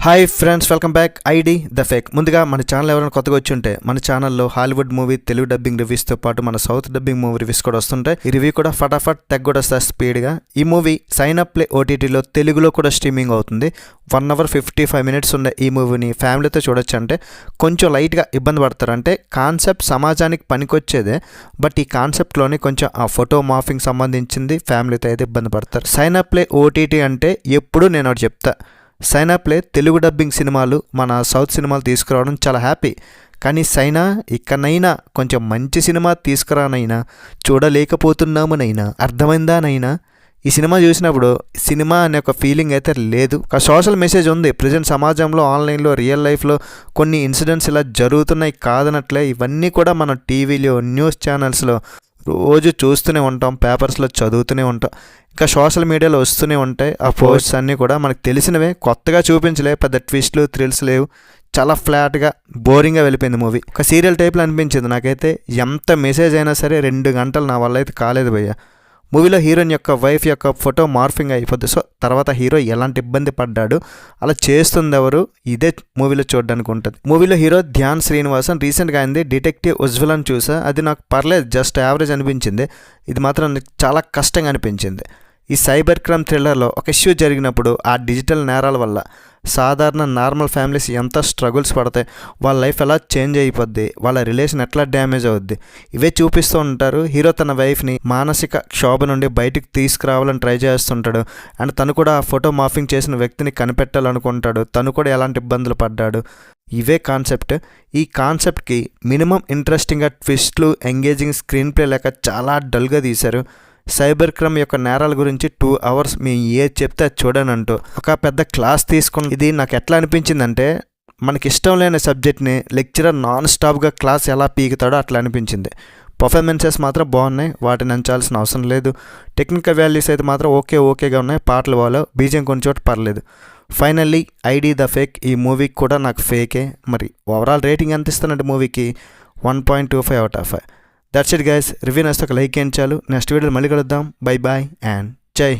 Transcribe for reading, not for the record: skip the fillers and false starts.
Hi friends, welcome back. ID the fake. ముందుగా మన channel ఎవరైనా కొత్తగా వచ్చి ఉంటే మన ఛానల్లో హాలీవుడ్ మూవీ తెలుగు డబ్బింగ్ రివ్యూస్తో పాటు మన సౌత్ డబ్బింగ్ మూవీ రివ్యూస్ కూడా వస్తుంటాయి. ఈ రివ్యూ కూడా ఫటాఫట్ తెగ్గొడేస్తారు స్పీడ్గా. ఈ మూవీ సైన్ అప్ ప్లే ఓటీటీలో తెలుగులో కూడా స్ట్రీమింగ్ అవుతుంది. 1 hour 55 minutes ఉండే ఈ మూవీని ఫ్యామిలీతో చూడొచ్చు. అంటే కొంచెం లైట్గా ఇబ్బంది పడతారు. అంటే కాన్సెప్ట్ సమాజానికి పనికొచ్చేదే, బట్ ఈ కాన్సెప్ట్లోనే కొంచెం ఆ ఫోటో మాఫింగ్ సంబంధించింది ఫ్యామిలీతో అయితే ఇబ్బంది పడతారు. సైన్ అప్ ప్లే ఓటీటీ అంటే ఎప్పుడు నేను ఒకటి చెప్తా, సైనా ప్లే తెలుగు డబ్బింగ్ సినిమాలు మన సౌత్ సినిమాలు తీసుకురావడం చాలా హ్యాపీ. కానీ సైనా ఇక్కడనైనా కొంచెం మంచి సినిమా తీసుకురానైనా చూడలేకపోతున్నామునైనా అర్థమైందానైనా ఈ సినిమా చూసినప్పుడు సినిమా అనే ఒక ఫీలింగ్ అయితే లేదు. ఒక సోషల్ మెసేజ్ ఉంది. ప్రజెంట్ సమాజంలో ఆన్లైన్లో రియల్ లైఫ్లో కొన్ని ఇన్సిడెంట్స్ ఇలా జరుగుతున్నాయి కాదనట్లే. ఇవన్నీ కూడా మన టీవీలో న్యూస్ ఛానల్స్లో రోజు చూస్తూనే ఉంటాం, పేపర్స్లో చదువుతూనే ఉంటాం, ఇంకా సోషల్ మీడియాలో వస్తూనే ఉంటాయి. ఆ పోస్ట్స్ అన్నీ కూడా మనకు తెలిసినవే, కొత్తగా చూపించలే, పెద్ద ట్విస్ట్లు థ్రిల్స్ లేవు. చాలా ఫ్లాట్గా బోరింగ్గా వెళ్ళిపోయింది మూవీ. ఒక సీరియల్ టైప్లో అనిపించింది నాకైతే. ఎంత మెసేజ్ అయినా సరే 2 గంటలు నా వల్ల అయితే కాలేదు భయ్య. మూవీలో హీరోయిన్ యొక్క వైఫ్ యొక్క ఫోటో మార్ఫింగ్ అయిపోద్ది. సో తర్వాత హీరో ఎలాంటి ఇబ్బంది పడ్డాడు, అలా చేస్తుంది ఎవరు, ఇదే మూవీలో చూడడానికి ఉంటుంది. మూవీలో హీరో ధ్యాన్ శ్రీనివాసన్. రీసెంట్గా అయింది డిటెక్టివ్ ఉజ్వల్ అని చూసా. అది నాకు పర్లేదు, జస్ట్ యావరేజ్ అనిపించింది. ఇది మాత్రం నాకు చాలా కష్టంగా అనిపించింది. ఈ సైబర్ క్రైమ్ థ్రిల్లర్లో ఒక ఇష్యూ జరిగినప్పుడు ఆ డిజిటల్ నేరాల వల్ల సాధారణ నార్మల్ ఫ్యామిలీస్ ఎంత స్ట్రగుల్స్ పడతాయి, వాళ్ళ లైఫ్ ఎలా చేంజ్ అయిపోద్ది, వాళ్ళ రిలేషన్ ఎట్లా డ్యామేజ్ అవుద్ది, ఇవే చూపిస్తూ ఉంటారు. హీరో తన వైఫ్ని మానసిక క్షోభ నుండి బయటికి తీసుకురావాలని ట్రై చేస్తుంటాడు. అండ్ తను కూడా ఆ ఫోటో మాఫింగ్ చేసిన వ్యక్తిని కనిపెట్టాలనుకుంటాడు. తను కూడా ఎలాంటి ఇబ్బందులు పడ్డాడు. ఇవే కాన్సెప్ట్. ఈ కాన్సెప్ట్కి మినిమం ఇంట్రెస్టింగ్గా ట్విస్ట్లు, ఎంగేజింగ్ స్క్రీన్ ప్లే లేక చాలా డల్గా తీశారు. సైబర్ క్రైమ్ యొక్క నేరాల గురించి 2 hours మేము ఏది చెప్తే అది చూడనంటూ ఒక పెద్ద క్లాస్ తీసుకుని, ఇది నాకు ఎట్లా అనిపించిందంటే మనకి ఇష్టం లేని సబ్జెక్ట్ని లెక్చరర్ నాన్ స్టాప్గా క్లాస్ ఎలా పీకుతాడో అట్లా అనిపించింది. పర్ఫార్మెన్సెస్ మాత్రం బాగున్నాయి, వాటిని అంచాల్సిన అవసరం లేదు. టెక్నికల్ వాల్యూస్ అయితే మాత్రం ఓకేగా ఉన్నాయి. పాటలు బాగా, బీజియం కొన్ని చోట పర్లేదు. Finally ID the fake. ఈ మూవీకి కూడా నాకు ఫేకే. మరి ఓవరాల్ రేటింగ్ ఎంత ఇస్తానంటే మూవీకి 1.25 out of 5. That's it guys. Review నచ్చితే ఒక లైక్ చేయండి చాలు. నెక్స్ట్ వీడియోలో మళ్ళీ కలుద్దాం. బై బాయ్ అండ్ జై హింద్.